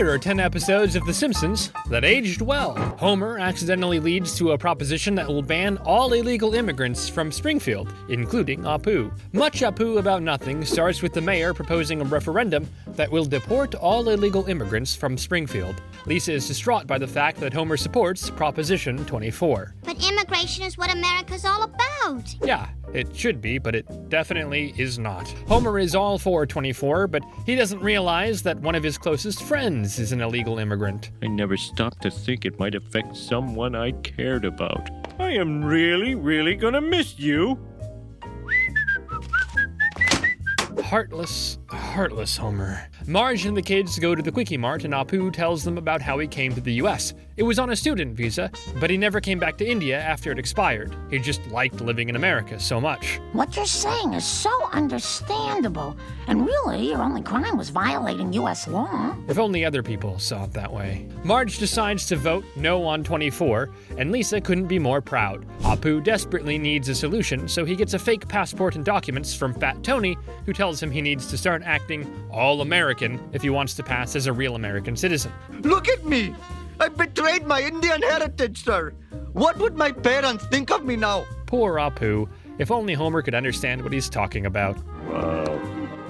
Here are 10 episodes of The Simpsons that aged well. Homer accidentally leads to a proposition that will ban all illegal immigrants from Springfield, including Apu. Much Apu about nothing starts with the mayor proposing a referendum that will deport all illegal immigrants from Springfield. Lisa is distraught by the fact that Homer supports Proposition 24. But immigration is what America's all about. Yeah, it should be, but it definitely is not. Homer is all for 24, but he doesn't realize that one of his closest friends is an illegal immigrant. I never stopped to think it might affect someone I cared about. I am really gonna miss you. Heartless Homer. Marge and the kids go to the Quickie Mart and Apu tells them about how he came to the US. It was on a student visa, but he never came back to India after it expired. He just liked living in America so much. What you're saying is so understandable. And really, your only crime was violating US law. If only other people saw it that way. Marge decides to vote no on 24, and Lisa couldn't be more proud. Apu desperately needs a solution, so he gets a fake passport and documents from Fat Tony, who tells him he needs to start acting all-American if he wants to pass as a real American citizen. Look at me! I betrayed my Indian heritage, sir! What would my parents think of me now? Poor Apu. If only Homer could understand what he's talking about. Wow.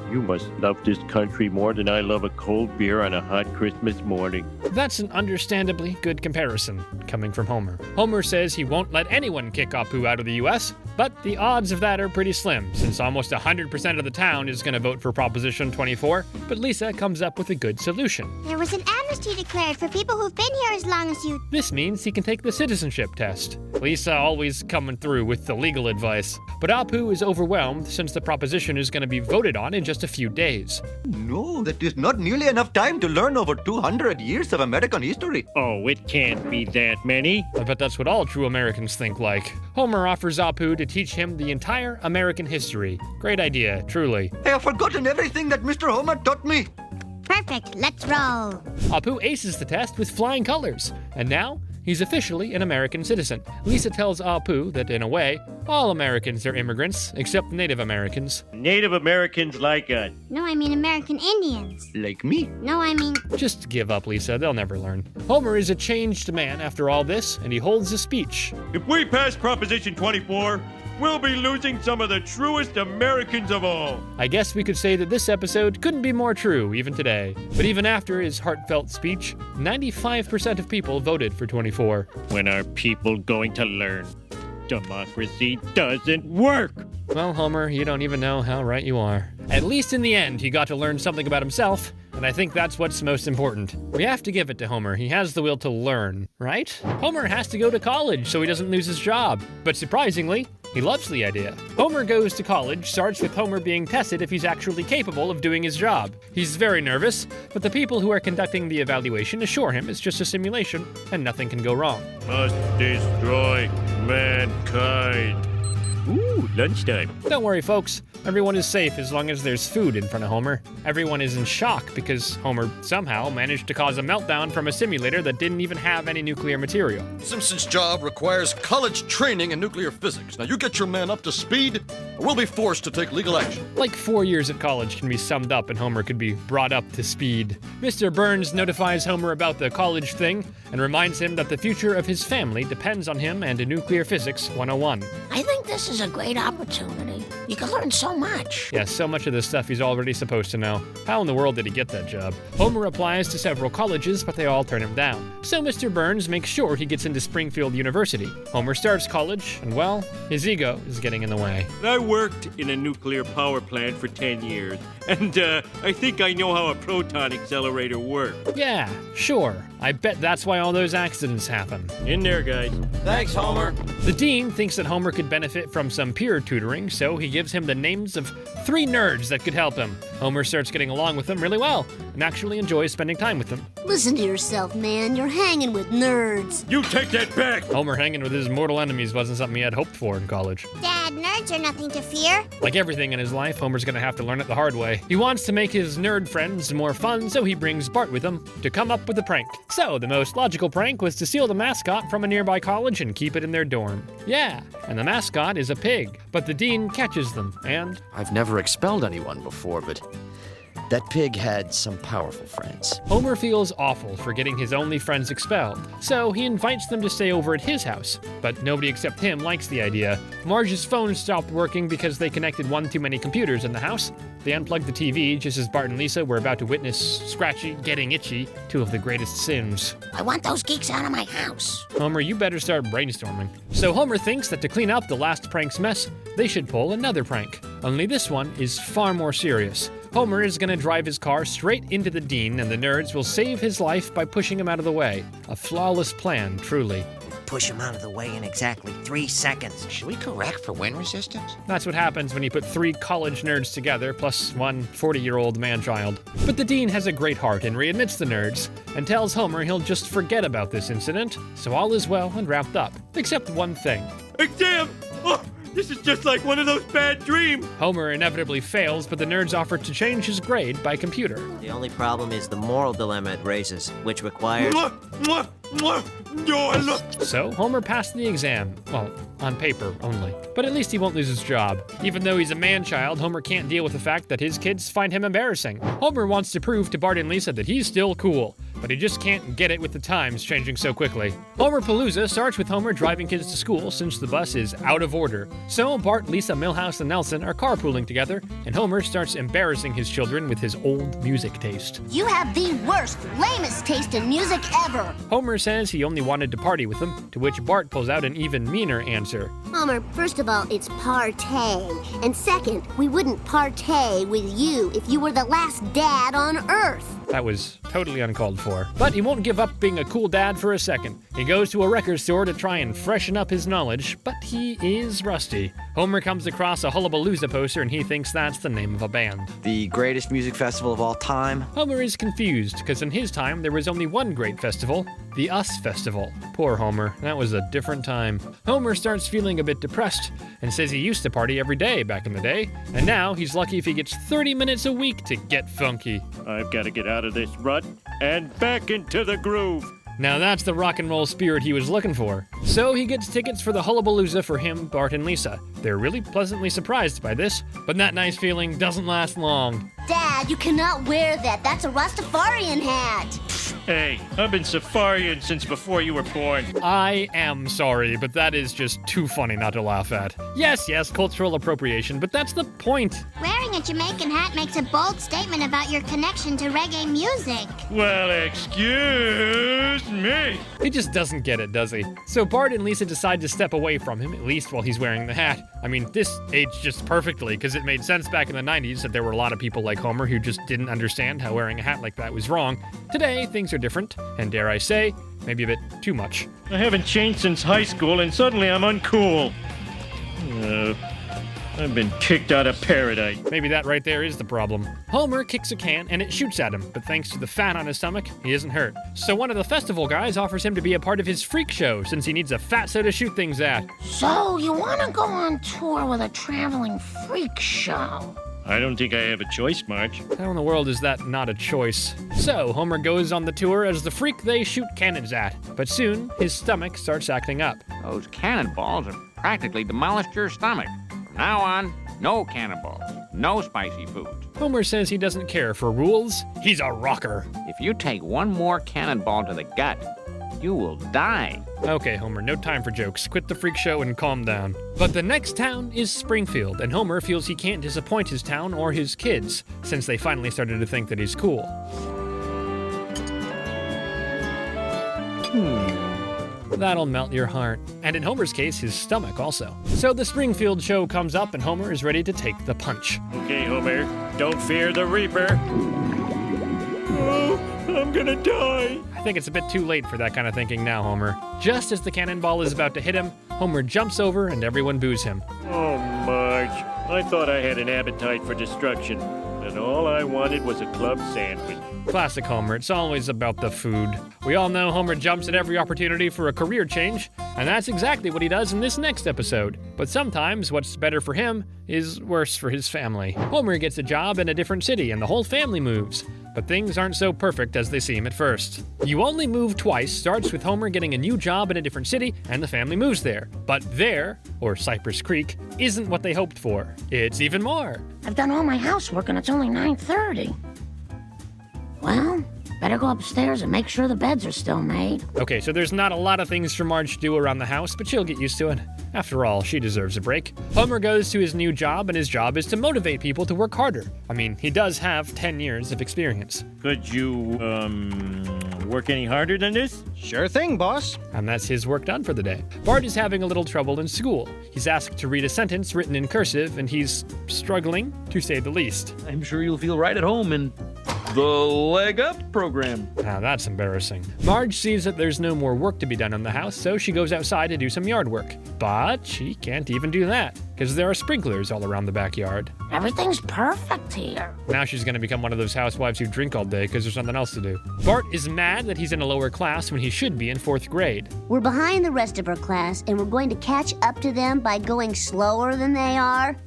You must love this country more than I love a cold beer on a hot Christmas morning. That's an understandably good comparison, coming from Homer. Homer says he won't let anyone kick Apu out of the US, but the odds of that are pretty slim, since almost 100% of the town is going to vote for Proposition 24, but Lisa comes up with a good solution. There was an amnesty declared for people who've been here as long as you... This means he can take the citizenship test. Lisa always coming through with the legal advice. But Apu is overwhelmed since the proposition is going to be voted on in just a few days. No, that is not nearly enough time to learn over 200 years of American history. Oh, it can't be that many. I bet that's what all true Americans think like. Homer offers Apu to teach him the entire American history. Great idea, truly. I have forgotten everything that Mr. Homer taught me. Perfect, let's roll. Apu aces the test with flying colors, and now he's officially an American citizen. Lisa tells Apu that, in a way, all Americans are immigrants, except Native Americans. Native Americans like us. No, I mean American Indians. Like me. No, I mean... Just give up, Lisa. They'll never learn. Homer is a changed man after all this, and he holds a speech. If we pass Proposition 24, we'll be losing some of the truest Americans of all. I guess we could say that this episode couldn't be more true, even today. But even after his heartfelt speech, 95% of people voted for 24. When are people going to learn? Democracy doesn't work. Well, Homer, you don't even know how right you are. At least in the end, he got to learn something about himself, and I think that's what's most important. We have to give it to Homer. He has the will to learn, right? Homer has to go to college so he doesn't lose his job. But surprisingly, he loves the idea. Homer goes to college starts with Homer being tested if he's actually capable of doing his job. He's very nervous, but the people who are conducting the evaluation assure him it's just a simulation and nothing can go wrong. Must destroy mankind. Ooh, lunchtime. Don't worry, folks. Everyone is safe as long as there's food in front of Homer. Everyone is in shock because Homer somehow managed to cause a meltdown from a simulator that didn't even have any nuclear material. Simpsons' job requires college training in nuclear physics. Now you get your man up to speed, or we'll be forced to take legal action. Like 4 years at college can be summed up and Homer could be brought up to speed. Mr. Burns notifies Homer about the college thing and reminds him that the future of his family depends on him and Nuclear Physics 101. I think this is a great opportunity. You can learn so much. Yeah, so much of this stuff he's already supposed to know. How in the world did he get that job? Homer applies to several colleges, but they all turn him down. So Mr. Burns makes sure he gets into Springfield University. Homer starts college, and well, his ego is getting in the way. I worked in a nuclear power plant for 10 years, and I think I know how a proton accelerator works. Yeah, sure. I bet that's why all those accidents happen. In there, guys. Thanks, Homer. The dean thinks that Homer could benefit from some peer tutoring, so he gives him the names of 3 nerds that could help him. Homer starts getting along with them really well, and actually enjoys spending time with them. Listen to yourself, man. You're hanging with nerds. You take that back! Homer hanging with his mortal enemies wasn't something he had hoped for in college. Dad, nerds are nothing to fear. Like everything in his life, Homer's gonna have to learn it the hard way. He wants to make his nerd friends more fun, so he brings Bart with him to come up with a prank. So, the most logical prank was to steal the mascot from a nearby college and keep it in their dorm. Yeah, and the mascot is a pig, but the dean catches them, and... I've never expelled anyone before, but That pig had some powerful friends. Homer feels awful for getting his only friends expelled, so he invites them to stay over at his house. But nobody except him likes the idea. Marge's phone stopped working because they connected one too many computers in the house. They unplugged the TV just as Bart and Lisa were about to witness Scratchy getting itchy, two of the greatest sins. I want those geeks out of my house. Homer, you better start brainstorming. So Homer thinks that to clean up the last prank's mess, they should pull another prank. Only this one is far more serious. Homer is going to drive his car straight into the dean, and the nerds will save his life by pushing him out of the way. A flawless plan, truly. Push him out of the way in exactly 3 seconds. Should we correct for wind resistance? That's what happens when you put 3 college nerds together, plus one 40-year-old man-child. But the dean has a great heart and readmits the nerds, and tells Homer he'll just forget about this incident, so all is well and wrapped up. Except one thing. Exam! Oh, this is just like one of those bad dreams. Homer inevitably fails, but the nerds offer to change his grade by computer. The only problem is the moral dilemma it raises, which requires... So Homer passed the exam. Well, on paper only. But at least he won't lose his job. Even though he's a man-child, Homer can't deal with the fact that his kids find him embarrassing. Homer wants to prove to Bart and Lisa that he's still cool, but he just can't get it with the times changing so quickly. Homerpalooza starts with Homer driving kids to school since the bus is out of order. So Bart, Lisa, Milhouse, and Nelson are carpooling together, and Homer starts embarrassing his children with his old music taste. You have the worst, lamest taste in music ever. Homer says he only wanted to party with them, to which Bart pulls out an even meaner answer. Homer, first of all, it's partay. And second, we wouldn't partay with you if you were the last dad on Earth. That was totally uncalled for. But he won't give up being a cool dad for a second. He goes to a record store to try and freshen up his knowledge, but he is rusty. Homer comes across a Hullabalooza poster and he thinks that's the name of a band. The greatest music festival of all time? Homer is confused, because in his time there was only one great festival, the Us Festival. Poor Homer, that was a different time. Homer starts feeling a bit depressed and says he used to party every day back in the day, and now he's lucky if he gets 30 minutes a week to get funky. I've got to get out of this rut and back into the groove. Now that's the rock and roll spirit he was looking for. So he gets tickets for the Hullabalooza for him, Bart, and Lisa. They're really pleasantly surprised by this, but that nice feeling doesn't last long. Dad, you cannot wear that. That's a Rastafarian hat. Hey, I've been safarian since before you were born. I am sorry, but that is just too funny not to laugh at. Yes, cultural appropriation, but that's the point. Wearing a Jamaican hat makes a bold statement about your connection to reggae music. Well, excuse me. He just doesn't get it, does he? So Bart and Lisa decide to step away from him, at least while he's wearing the hat. I mean, this aged just perfectly, because it made sense back in the 90s that there were a lot of people like Homer who just didn't understand how wearing a hat like that was wrong. Today, things are different, and dare I say, maybe a bit too much. I haven't changed since high school, and suddenly I'm uncool. I've been kicked out of paradise. Maybe that right there is the problem. Homer kicks a can and it shoots at him, but thanks to the fat on his stomach, he isn't hurt. So one of the festival guys offers him to be a part of his freak show since he needs a fatso to shoot things at. So you want to go on tour with a traveling freak show? I don't think I have a choice, Marge. How in the world is that not a choice? So Homer goes on the tour as the freak they shoot cannons at, but soon his stomach starts acting up. Those cannonballs have practically demolished your stomach. From now on, no cannonballs, no spicy foods. Homer says he doesn't care for rules. He's a rocker. If you take one more cannonball to the gut, you will die. Okay, Homer, no time for jokes. Quit the freak show and calm down. But the next town is Springfield, and Homer feels he can't disappoint his town or his kids, since they finally started to think that he's cool. That'll melt your heart. And in Homer's case, his stomach also. So the Springfield show comes up and Homer is ready to take the punch. Okay, Homer, don't fear the Reaper. Oh, I'm gonna die. I think it's a bit too late for that kind of thinking now, Homer. Just as the cannonball is about to hit him, Homer jumps over and everyone boos him. Oh, Marge, I thought I had an appetite for destruction, and all I wanted was a club sandwich. Classic Homer, it's always about the food. We all know Homer jumps at every opportunity for a career change, and that's exactly what he does in this next episode. But sometimes what's better for him is worse for his family. Homer gets a job in a different city and the whole family moves. But things aren't so perfect as they seem at first. You Only Move Twice starts with Homer getting a new job in a different city and the family moves there. But there, or Cypress Creek, isn't what they hoped for. It's even more. I've done all my housework and it's only 9:30. Well, better go upstairs and make sure the beds are still made. Okay, so there's not a lot of things for Marge to do around the house, but she'll get used to it. After all, she deserves a break. Homer goes to his new job, and his job is to motivate people to work harder. I mean, he does have 10 years of experience. Could you, work any harder than this? Sure thing, boss. And that's his work done for the day. Bart is having a little trouble in school. He's asked to read a sentence written in cursive, and he's struggling, to say the least. I'm sure you'll feel right at home in the Leg Up program. Now that's embarrassing. Marge sees that there's no more work to be done in the house, so she goes outside to do some yard work. But she can't even do that, because there are sprinklers all around the backyard. Everything's perfect here. Now she's going to become one of those housewives who drink all day because there's nothing else to do. Bart is mad that he's in a lower class when he should be in 4th grade. We're behind the rest of our class, and we're going to catch up to them by going slower than they are.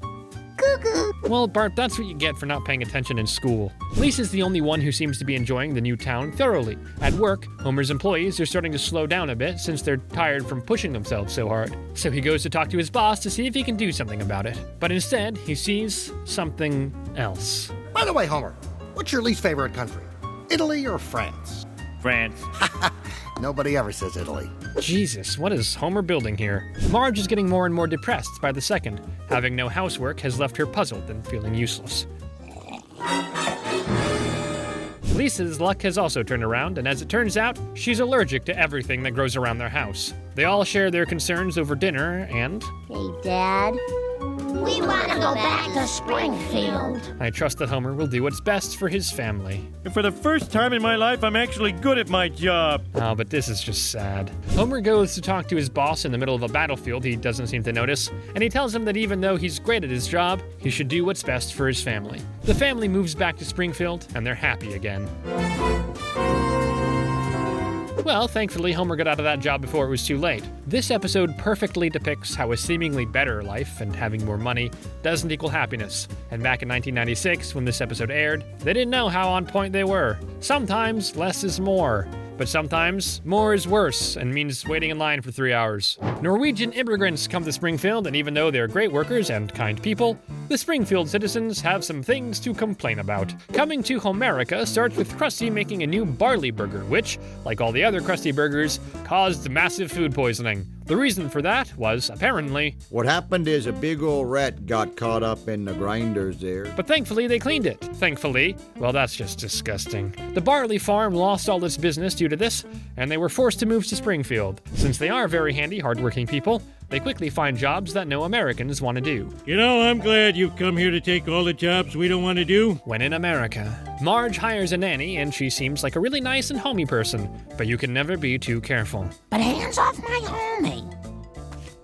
Cuckoo. Well, Bart, that's what you get for not paying attention in school. Lisa's the only one who seems to be enjoying the new town thoroughly. At work, Homer's employees are starting to slow down a bit since they're tired from pushing themselves so hard. So he goes to talk to his boss to see if he can do something about it. But instead, he sees something else. By the way, Homer, what's your least favorite country? Italy or France? France. Nobody ever says Italy. Jesus, what is Homer building here? Marge is getting more and more depressed by the second. Having no housework has left her puzzled and feeling useless. Lisa's luck has also turned around, and as it turns out, she's allergic to everything that grows around their house. They all share their concerns over dinner, and... Hey, Dad. We want to go back to Springfield. I trust that Homer will do what's best for his family. And for the first time in my life, I'm actually good at my job. Oh, but this is just sad. Homer goes to talk to his boss in the middle of a battlefield he doesn't seem to notice, and he tells him that even though he's great at his job, he should do what's best for his family. The family moves back to Springfield, and they're happy again. Well, thankfully, Homer got out of that job before it was too late. This episode perfectly depicts how a seemingly better life and having more money doesn't equal happiness. And back in 1996, when this episode aired, they didn't know how on point they were. Sometimes less is more. But sometimes, more is worse and means waiting in line for 3 hours. Norwegian immigrants come to Springfield, and even though they're great workers and kind people, the Springfield citizens have some things to complain about. Coming to Homerica starts with Krusty making a new barley burger, which, like all the other Krusty burgers, caused massive food poisoning. The reason for that was, apparently... What happened is a big old rat got caught up in the grinders there. But thankfully they cleaned it. Thankfully? Well, that's just disgusting. The barley farm lost all its business due to this, and they were forced to move to Springfield. Since they are very handy, hardworking people, they quickly find jobs that no Americans want to do. You know, I'm glad you've come here to take all the jobs we don't want to do. When in America, Marge hires a nanny, and she seems like a really nice and homey person, but you can never be too careful. But hands off my homie.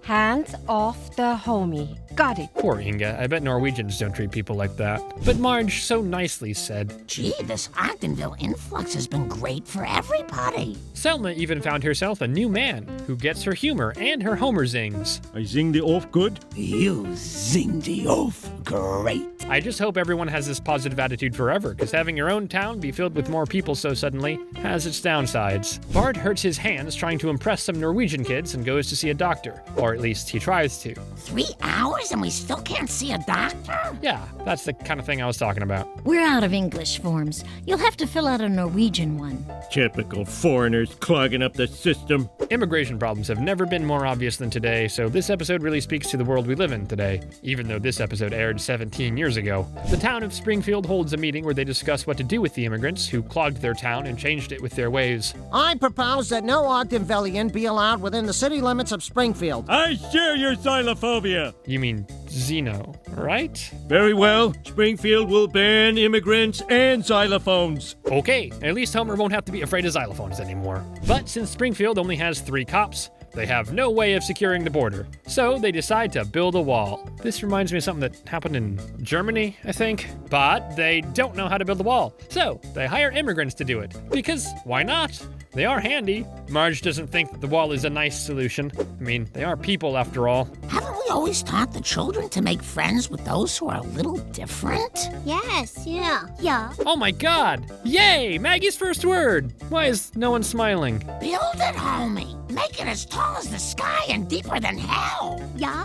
Hands off the homie. Got it. Poor Inga. I bet Norwegians don't treat people like that. But Marge so nicely said, Gee, this Ogdenville influx has been great for everybody. Selma even found herself a new man who gets her humor and her Homer zings. I zing the off good? You zing the off great. I just hope everyone has this positive attitude forever, because having your own town be filled with more people so suddenly has its downsides. Bart hurts his hands trying to impress some Norwegian kids and goes to see a doctor, or at least he tries to. 3 hours and we still can't see a doctor? Yeah, that's the kind of thing I was talking about. We're out of English forms. You'll have to fill out a Norwegian one. Typical foreigners clogging up the system. Immigration problems have never been more obvious than today, so this episode really speaks to the world we live in today, even though this episode aired 17 years ago. The town of Springfield holds a meeting where they discuss what to do with the immigrants who clogged their town and changed it with their ways. I propose that no Ogdenvillian be allowed within the city limits of Springfield. I share your xylophobia. You mean Xeno, right? Very well. Springfield will ban immigrants and xylophones. Okay, at least Homer won't have to be afraid of xylophones anymore. But since Springfield only has 3 cops, they have no way of securing the border. So they decide to build a wall. This reminds me of something that happened in Germany, I think. But they don't know how to build a wall. So they hire immigrants to do it. Because why not? They are handy. Marge doesn't think that the wall is a nice solution. I mean, they are people after all. Haven't we always taught the children to make friends with those who are a little different? Yes, yeah. Oh my god! Yay! Maggie's first word! Why is no one smiling? Build it, homie. Make it as tall as the sky and deeper than hell. Yeah.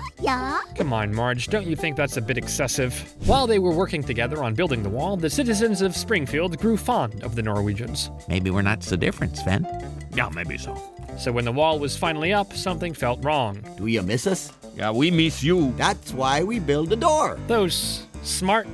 Come on, Marge, don't you think that's a bit excessive? While they were working together on building the wall, the citizens of Springfield grew fond of the Norwegians. Maybe we're not so different, Sven. Yeah, maybe so. So when the wall was finally up, something felt wrong. Do you miss us? Yeah, we miss you. That's why we build a door. Those smart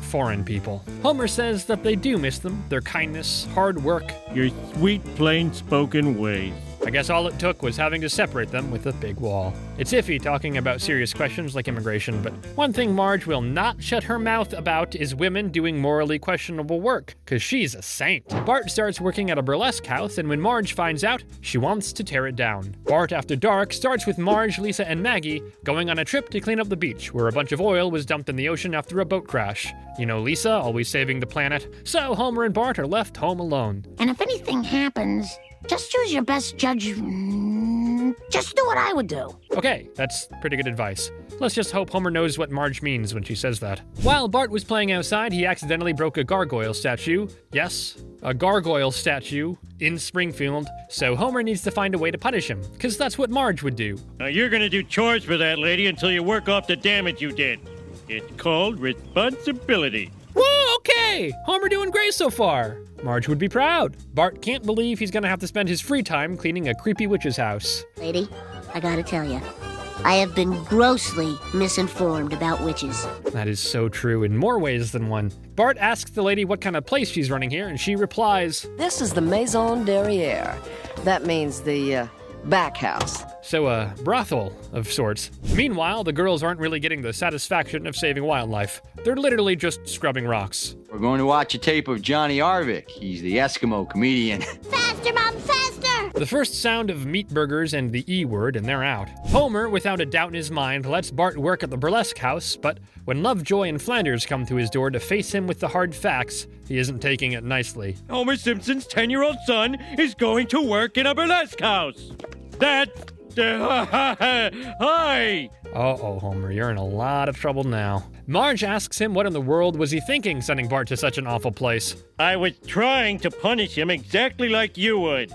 foreign people. Homer says that they do miss them, their kindness, hard work. Your sweet, plain-spoken ways. I guess all it took was having to separate them with a big wall. It's iffy talking about serious questions like immigration, but one thing Marge will not shut her mouth about is women doing morally questionable work, because she's a saint. Bart starts working at a burlesque house, and when Marge finds out, she wants to tear it down. Bart After Dark starts with Marge, Lisa, and Maggie going on a trip to clean up the beach, where a bunch of oil was dumped in the ocean after a boat crash. You know Lisa, always saving the planet. So Homer and Bart are left home alone. And if anything happens, just use your best judgment. Just do what I would do. Okay, that's pretty good advice. Let's just hope Homer knows what Marge means when she says that. While Bart was playing outside, he accidentally broke a gargoyle statue. Yes, a gargoyle statue in Springfield. So Homer needs to find a way to punish him, because that's what Marge would do. Now you're gonna do chores for that lady until you work off the damage you did. It's called responsibility. Whoa, okay! Homer doing great so far. Marge would be proud. Bart can't believe he's gonna have to spend his free time cleaning a creepy witch's house. Lady, I gotta tell you, I have been grossly misinformed about witches. That is so true in more ways than one. Bart asks the lady what kind of place she's running here, and she replies, "This is the Maison Derrière. That means the back house." So a brothel of sorts. Meanwhile, the girls aren't really getting the satisfaction of saving wildlife. They're literally just scrubbing rocks. We're going to watch a tape of Johnny Arvik. He's the Eskimo comedian. Faster, Mom, faster! The first sound of meat burgers and the E word, and they're out. Homer, without a doubt in his mind, lets Bart work at the burlesque house, but when Lovejoy and Flanders come to his door to face him with the hard facts, he isn't taking it nicely. Homer Simpson's 10-year-old son is going to work in a burlesque house. Hi! Uh-oh, Homer, you're in a lot of trouble now. Marge asks him what in the world was he thinking sending Bart to such an awful place. I was trying to punish him exactly like you would.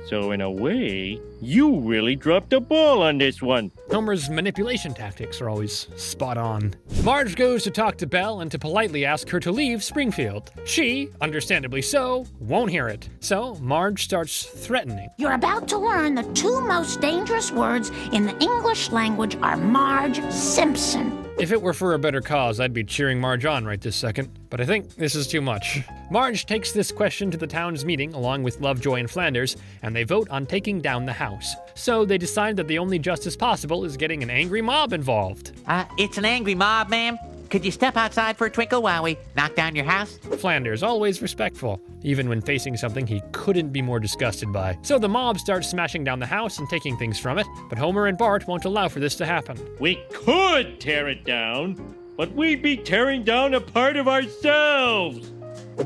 So in a way, you really dropped the ball on this one. Homer's manipulation tactics are always spot on. Marge goes to talk to Belle and to politely ask her to leave Springfield. She, understandably so, won't hear it. So Marge starts threatening. You're about to learn the two most dangerous words in the English language are Marge Simpson. If it were for a better cause, I'd be cheering Marge on right this second, but I think this is too much. Marge takes this question to the town's meeting along with Lovejoy and Flanders, and they vote on taking down the house. So they decide that the only justice possible is getting an angry mob involved. It's an angry mob, ma'am. Could you step outside for a twinkle while we knock down your house? Flanders, always respectful, even when facing something he couldn't be more disgusted by. So the mob starts smashing down the house and taking things from it, but Homer and Bart won't allow for this to happen. We could tear it down, but we'd be tearing down a part of ourselves.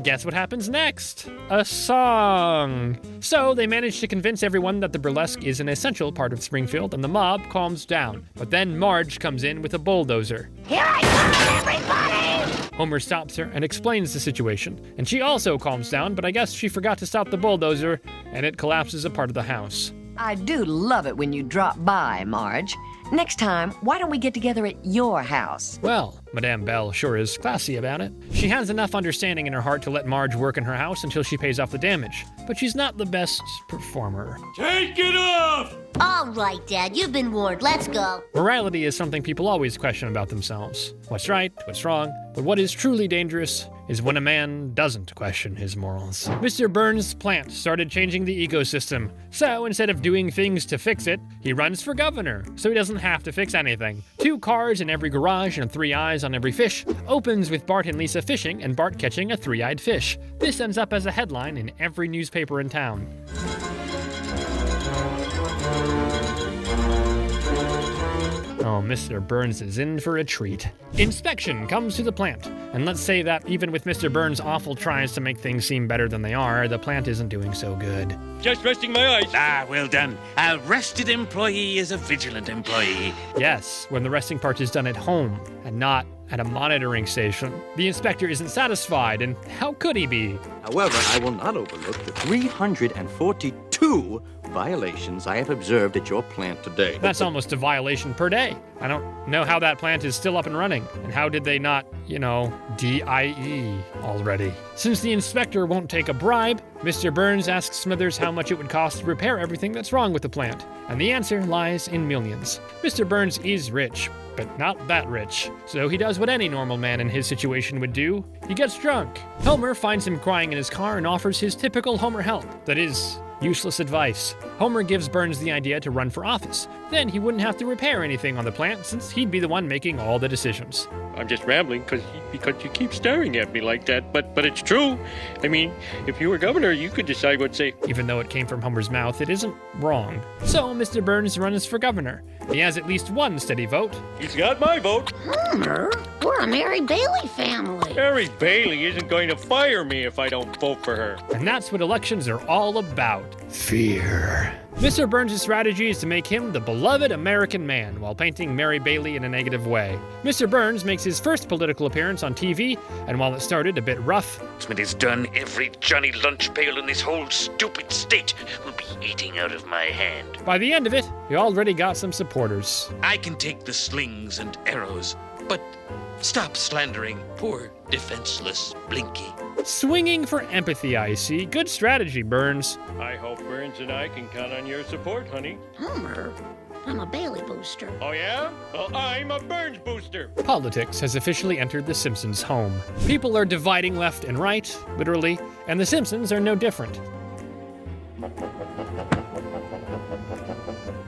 Guess what happens next? A song! So they manage to convince everyone that the burlesque is an essential part of Springfield, and the mob calms down. But then Marge comes in with a bulldozer. Here I come, everybody! Homer stops her and explains the situation, and she also calms down, but I guess she forgot to stop the bulldozer, and it collapses a part of the house. I do love it when you drop by, Marge. Next time, why don't we get together at your house? Well, Madame Belle sure is classy about it. She has enough understanding in her heart to let Marge work in her house until she pays off the damage, but she's not the best performer. Take it off! All right, Dad, you've been warned. Let's go. Morality is something people always question about themselves. What's right, what's wrong, but what is truly dangerous is when a man doesn't question his morals. Mr. Burns' plant started changing the ecosystem, so instead of doing things to fix it, he runs for governor, so he doesn't have to fix anything. 2 cars in every garage and 3 eyes on every fish opens with Bart and Lisa fishing and Bart catching a 3-eyed fish. This ends up as a headline in every newspaper in town. Oh, Mr. Burns is in for a treat. Inspection comes to the plant, and let's say that even with Mr. Burns' awful tries to make things seem better than they are, the plant isn't doing so good. Just resting my eyes. Ah, well done. A rested employee is a vigilant employee. Yes, when the resting part is done at home and not at a monitoring station. The inspector isn't satisfied, and how could he be? However, I will not overlook the 342 violations I have observed at your plant today. That's almost a violation per day. I don't know how that plant is still up and running, and how did they not, DIE already? Since the inspector won't take a bribe, Mr. Burns asks Smithers how much it would cost to repair everything that's wrong with the plant, and the answer lies in millions. Mr. Burns is rich, but not that rich, so he does what any normal man in his situation would do. He gets drunk. Homer finds him crying in his car and offers his typical Homer help. That is, useless advice. Homer gives Burns the idea to run for office. Then he wouldn't have to repair anything on the plant since he'd be the one making all the decisions. I'm just rambling because you keep staring at me like that, but it's true. I mean, if you were governor, you could decide what's safe. Even though it came from Homer's mouth, it isn't wrong. So Mr. Burns runs for governor. He has at least one steady vote. He's got my vote. Homer, we're a Mary Bailey family. Mary Bailey isn't going to fire me if I don't vote for her. And that's what elections are all about. Fear. Mr. Burns' strategy is to make him the beloved American man while painting Mary Bailey in a negative way. Mr. Burns makes his first political appearance on TV, and while it started a bit rough, When it's done, every Johnny Lunch Pail in this whole stupid state will be eating out of my hand. by the end of it, he already got some supporters. I can take the slings and arrows, but stop slandering poor, defenseless Blinky. Swinging for empathy, I see. Good strategy, Burns. I hope Burns and I can count on your support, honey. Homer, I'm a Bailey booster. Oh, yeah? Well, I'm a Burns booster. Politics has officially entered the Simpsons' home. People are dividing left and right, literally, and the Simpsons are no different.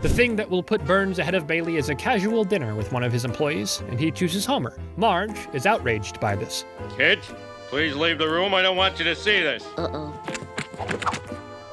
The thing that will put Burns ahead of Bailey is a casual dinner with one of his employees, and he chooses Homer. Marge is outraged by this. Kids, please leave the room. I don't want you to see this. Uh-oh.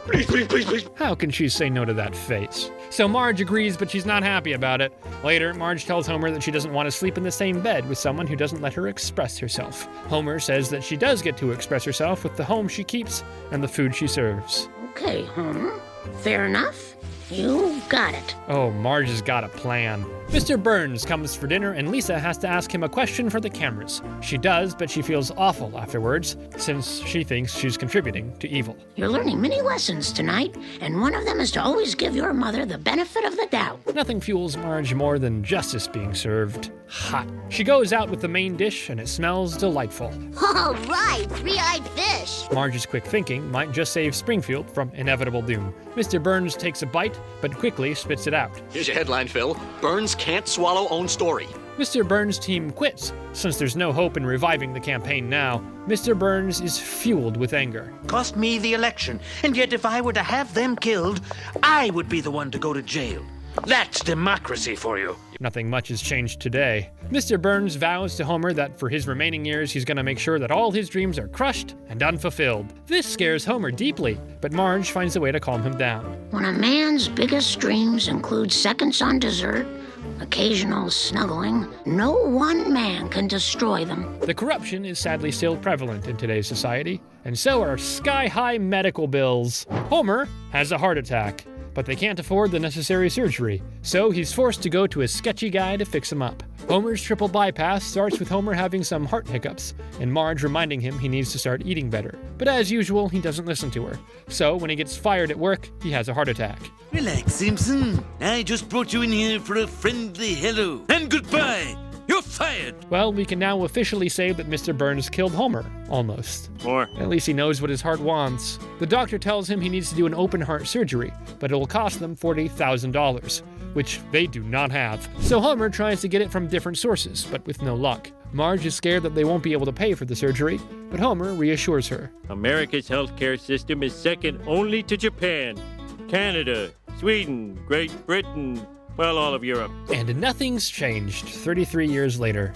Please, please, please, please. How can she say no to that face? So Marge agrees, but she's not happy about it. Later, Marge tells Homer that she doesn't want to sleep in the same bed with someone who doesn't let her express herself. Homer says that she does get to express herself with the home she keeps and the food she serves. Okay, Homer. Fair enough. You got it. Oh, Marge has got a plan. Mr. Burns comes for dinner and Lisa has to ask him a question for the cameras. She does, but she feels awful afterwards, since she thinks she's contributing to evil. You're learning many lessons tonight, and one of them is to always give your mother the benefit of the doubt. Nothing fuels Marge more than justice being served hot. She goes out with the main dish and it smells delightful. All right, three-eyed fish. Marge's quick thinking might just save Springfield from inevitable doom. Mr. Burns takes a bite, but quickly spits it out. Here's your headline, Phil. Burns can't swallow own story. Mr. Burns' team quits. Since there's no hope in reviving the campaign now, Mr. Burns is fueled with anger. Cost me the election, and yet if I were to have them killed, I would be the one to go to jail. That's democracy for you. Nothing much has changed today. Mr. Burns vows to Homer that for his remaining years he's gonna make sure that all his dreams are crushed and unfulfilled. This scares Homer deeply, but Marge finds a way to calm him down. When a man's biggest dreams include seconds on dessert, occasional snuggling, no one man can destroy them. The corruption is sadly still prevalent in today's society, and so are sky-high medical bills. Homer has a heart attack, but they can't afford the necessary surgery, so he's forced to go to a sketchy guy to fix him up. Homer's triple bypass starts with Homer having some heart hiccups, and Marge reminding him he needs to start eating better. But as usual, he doesn't listen to her. So when he gets fired at work, he has a heart attack. Relax, Simpson. I just brought you in here for a friendly hello. And goodbye. You're fired. Well, we can now officially say that Mr. Burns killed Homer, almost. Or at least he knows what his heart wants. The doctor tells him he needs to do an open heart surgery, but it will cost them $40,000, which they do not have. So Homer tries to get it from different sources, but with no luck. Marge is scared that they won't be able to pay for the surgery, but Homer reassures her. America's healthcare system is second only to Japan, Canada, Sweden, Great Britain, well, all of Europe. And nothing's changed 33 years later.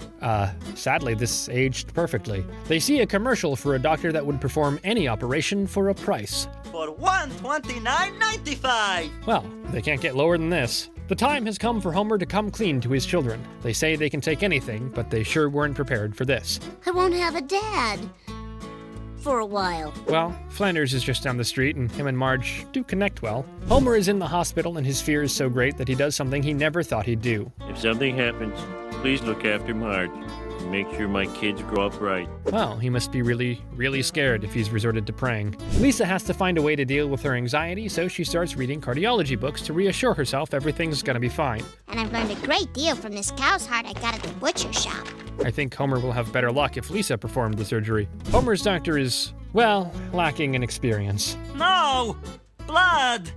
Sadly, this aged perfectly. They see a commercial for a doctor that would perform any operation for a price. For $129.95. Well, they can't get lower than this. The time has come for Homer to come clean to his children. They say they can take anything, but they sure weren't prepared for this. I won't have a dad. For a while. Well, Flanders is just down the street, and him and Marge do connect well. Homer is in the hospital, and his fear is so great that he does something he never thought he'd do. If something happens, please look after Marge. Make sure my kids grow up right. Well, he must be really, really scared if he's resorted to praying. Lisa has to find a way to deal with her anxiety, so she starts reading cardiology books to reassure herself everything's gonna be fine. And I've learned a great deal from this cow's heart I got at the butcher shop. I think Homer will have better luck if Lisa performed the surgery. Homer's doctor is, well, lacking in experience. No! Blood!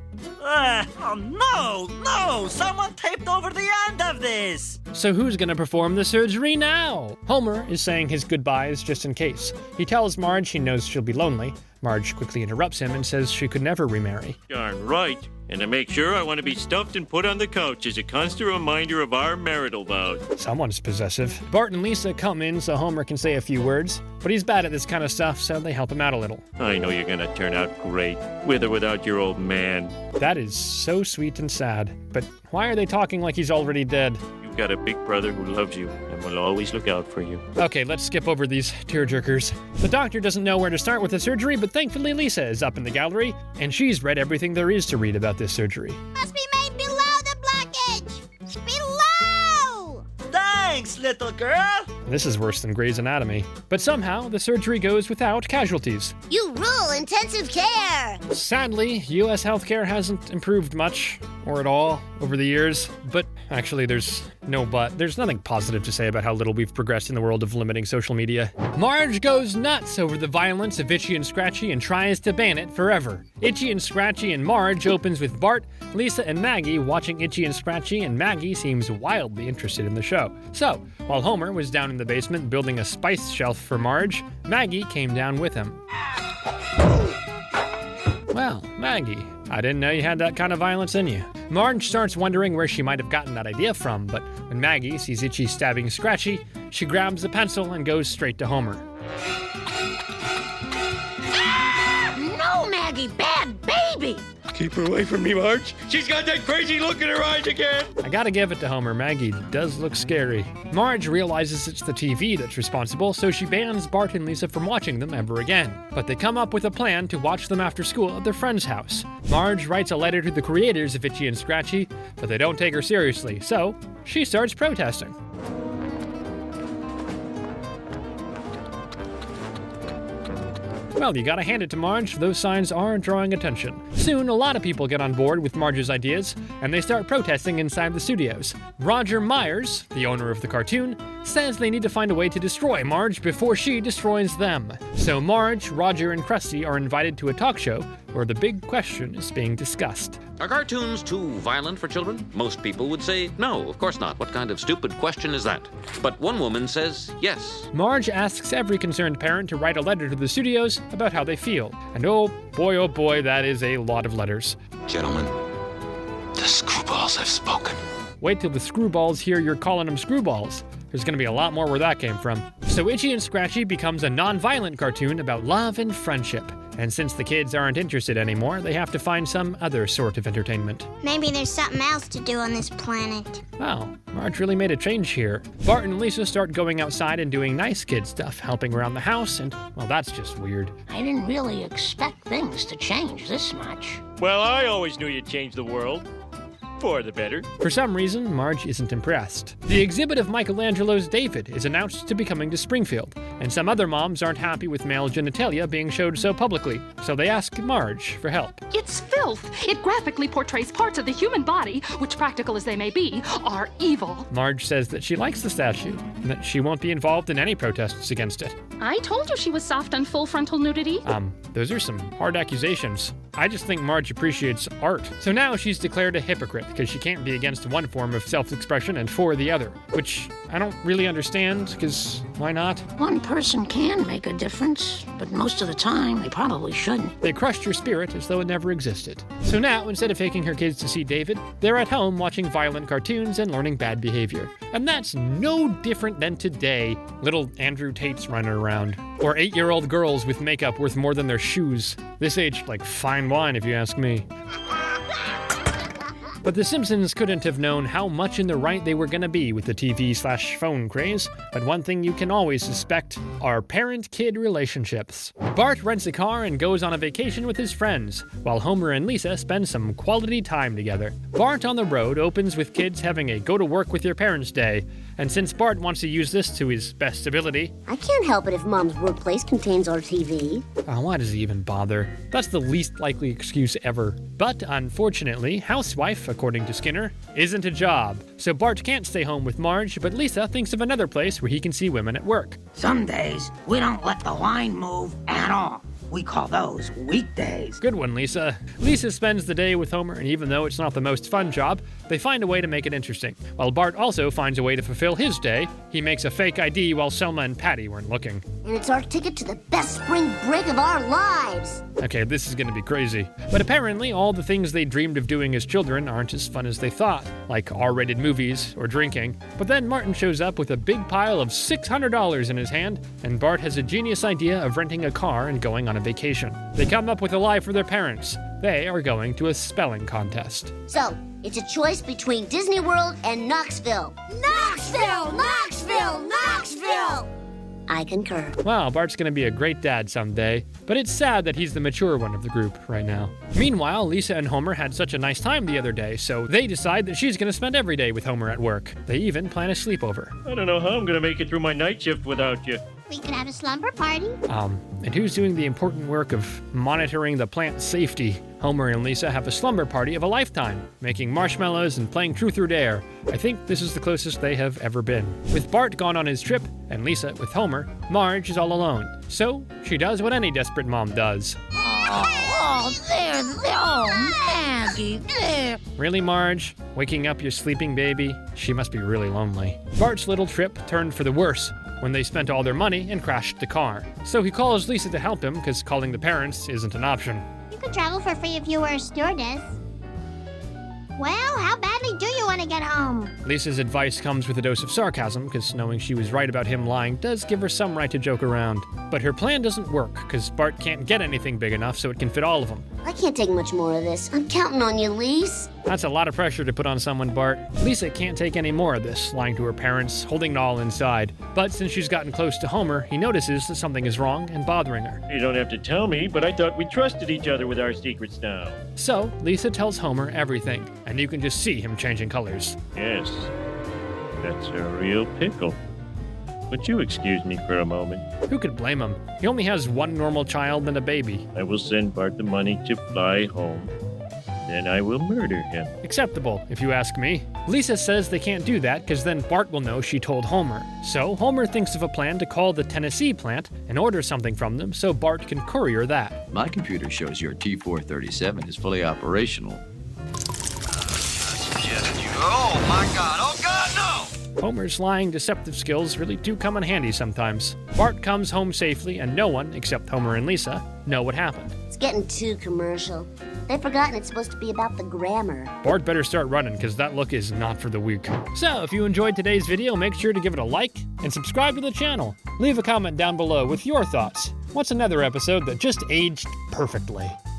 Oh no! Someone taped over the end of this! So who's gonna perform the surgery now? Homer is saying his goodbyes just in case. He tells Marge he knows she'll be lonely. Marge quickly interrupts him and says she could never remarry. Darn right. And to make sure, I want to be stuffed and put on the couch as a constant reminder of our marital vows. Someone's possessive. Bart and Lisa come in so Homer can say a few words, but he's bad at this kind of stuff, so they help him out a little. I know you're gonna turn out great, with or without your old man. That is so sweet and sad. But why are they talking like he's already dead? You've got a big brother who loves you and will always look out for you. Okay, let's skip over these tearjerkers. The doctor doesn't know where to start with the surgery, but thankfully Lisa is up in the gallery, and she's read everything there is to read about this surgery. Must be made below the blockage! Below! Thanks, little girl! This is worse than Grey's Anatomy. But somehow, the surgery goes without casualties. You rule intensive care! Sadly, U.S. healthcare hasn't improved much, or at all, over the years. But actually, there's nothing positive to say about how little we've progressed in the world of limiting social media. Marge goes nuts over the violence of Itchy and Scratchy and tries to ban it forever. Itchy and Scratchy and Marge opens with Bart, Lisa, and Maggie watching Itchy and Scratchy, and Maggie seems wildly interested in the show. So, while Homer was down in the basement building a spice shelf for Marge, Maggie came down with him. Well, Maggie, I didn't know you had that kind of violence in you. Marge starts wondering where she might have gotten that idea from, but when Maggie sees Itchy stabbing Scratchy, she grabs a pencil and goes straight to Homer. No, Maggie, bad baby! Keep her away from me, Marge. She's got that crazy look in her eyes again. I gotta give it to Homer, Maggie does look scary. Marge realizes it's the TV that's responsible, so she bans Bart and Lisa from watching them ever again. But they come up with a plan to watch them after school at their friend's house. Marge writes a letter to the creators of Itchy and Scratchy, but they don't take her seriously, so she starts protesting. Well, you gotta hand it to Marge, those signs are drawing attention. Soon, a lot of people get on board with Marge's ideas, and they start protesting inside the studios. Roger Myers, the owner of the cartoon, says they need to find a way to destroy Marge before she destroys them. So Marge, Roger, and Krusty are invited to a talk show where the big question is being discussed. Are cartoons too violent for children? Most people would say, no, of course not. What kind of stupid question is that? But one woman says, yes. Marge asks every concerned parent to write a letter to the studios about how they feel. And oh boy, that is a lot of letters. Gentlemen, the screwballs have spoken. Wait till the screwballs hear you're calling them screwballs. There's gonna be a lot more where that came from. So Itchy and Scratchy becomes a non-violent cartoon about love and friendship. And since the kids aren't interested anymore, they have to find some other sort of entertainment. Maybe there's something else to do on this planet. Wow, Marge really made a change here. Bart and Lisa start going outside and doing nice kid stuff, helping around the house, and, well, that's just weird. I didn't really expect things to change this much. Well, I always knew you'd change the world. For the better. For some reason, Marge isn't impressed. The exhibit of Michelangelo's David is announced to be coming to Springfield, and some other moms aren't happy with male genitalia being showed so publicly, so they ask Marge for help. It's filth. It graphically portrays parts of the human body, which, practical as they may be, are evil. Marge says that she likes the statue, and that she won't be involved in any protests against it. I told you she was soft on full frontal nudity. Those are some hard accusations. I just think Marge appreciates art. So now she's declared a hypocrite because she can't be against one form of self-expression and for the other, which I don't really understand, because why not? One person can make a difference, but most of the time they probably shouldn't. They crushed her spirit as though it never existed. So now, instead of taking her kids to see David, they're at home watching violent cartoons and learning bad behavior. And that's no different than today. Little Andrew Tate's running around. Or 8-year-old girls with makeup worth more than their shoes. This age, like fine wine if you ask me. But the Simpsons couldn't have known how much in the right they were gonna be with the TV/phone craze. But one thing you can always suspect are parent-kid relationships. Bart rents a car and goes on a vacation with his friends, while Homer and Lisa spend some quality time together. Bart on the Road opens with kids having a go-to-work-with-your-parents day, and since Bart wants to use this to his best ability... I can't help it if Mom's workplace contains our TV. Oh, why does he even bother? That's the least likely excuse ever. But unfortunately, housewife, according to Skinner, isn't a job. So Bart can't stay home with Marge, but Lisa thinks of another place where he can see women at work. Some days, we don't let the line move at all. We call those weekdays. Good one, Lisa. Lisa spends the day with Homer, and even though it's not the most fun job, they find a way to make it interesting. While Bart also finds a way to fulfill his day, he makes a fake ID while Selma and Patty weren't looking. And it's our ticket to the best spring break of our lives. Okay, this is gonna be crazy. But apparently, all the things they dreamed of doing as children aren't as fun as they thought, like R-rated movies or drinking. But then Martin shows up with a big pile of $600 in his hand, and Bart has a genius idea of renting a car and going on a vacation. They come up with a lie for their parents. They are going to a spelling contest. So, it's a choice between Disney World and Knoxville. Knoxville! Knoxville! Knoxville! I concur. Wow, Bart's gonna be a great dad someday, but it's sad that he's the mature one of the group right now. Meanwhile, Lisa and Homer had such a nice time the other day, so they decide that she's gonna spend every day with Homer at work. They even plan a sleepover. I don't know how I'm gonna make it through my night shift without you. We could have a slumber party. And who's doing the important work of monitoring the plant's safety? Homer and Lisa have a slumber party of a lifetime, making marshmallows and playing Truth or Dare. I think this is the closest they have ever been. With Bart gone on his trip, and Lisa with Homer, Marge is all alone. So, she does what any desperate mom does. Maggie, there. Really, Marge? Waking up your sleeping baby? She must be really lonely. Bart's little trip turned for the worse when they spent all their money and crashed the car. So he calls Lisa to help him, because calling the parents isn't an option. You could travel for free if you were a stewardess. Well, how badly do you want to get home? Lisa's advice comes with a dose of sarcasm, because knowing she was right about him lying does give her some right to joke around. But her plan doesn't work, because Bart can't get anything big enough so it can fit all of them. I can't take much more of this. I'm counting on you, Lise. That's a lot of pressure to put on someone, Bart. Lisa can't take any more of this, lying to her parents, holding it all inside. But since she's gotten close to Homer, he notices that something is wrong and bothering her. You don't have to tell me, but I thought we trusted each other with our secrets now. So, Lisa tells Homer everything, and you can just see him changing colors. Yes, that's a real pickle. Would you excuse me for a moment? Who could blame him? He only has one normal child and a baby. I will send Bart the money to fly home. Then I will murder him. Acceptable, if you ask me. Lisa says they can't do that because then Bart will know she told Homer. So Homer thinks of a plan to call the Tennessee plant and order something from them so Bart can courier that. My computer shows your T437 is fully operational. Oh, my God. Oh, God, no! Homer's lying deceptive skills really do come in handy sometimes. Bart comes home safely and no one, except Homer and Lisa, know what happened. It's getting too commercial. They've forgotten it's supposed to be about the grammar. Bart better start running because that look is not for the weak. So if you enjoyed today's video, make sure to give it a like and subscribe to the channel. Leave a comment down below with your thoughts. What's another episode that just aged perfectly?